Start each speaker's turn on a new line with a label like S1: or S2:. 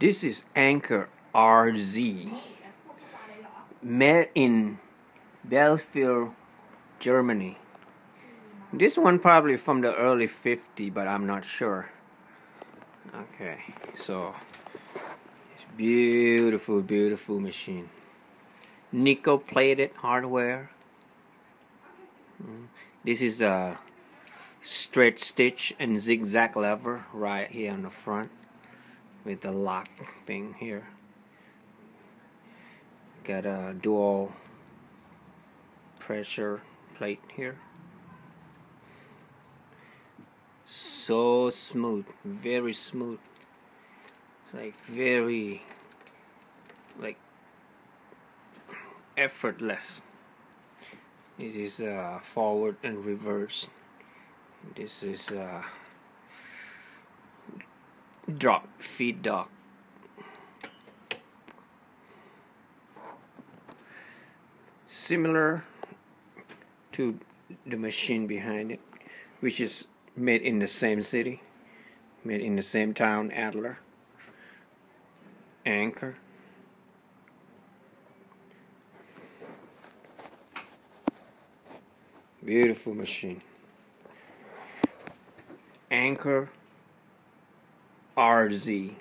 S1: This is ANKER RZ, made in Belfield, Germany. This one probably from the early 50s, but I'm not sure. Okay, so it's beautiful, beautiful machine. Nickel plated hardware. This is a straight stitch and zigzag lever right here on the front with the lock thing here. Got a dual pressure plate here. So smooth, very smooth. It's like very effortless. This is forward and reverse. This is drop feed dog. Similar to the machine behind it, which is made in the same city, made in the same town, Adler. Anker. Beautiful machine. ANKER RZ.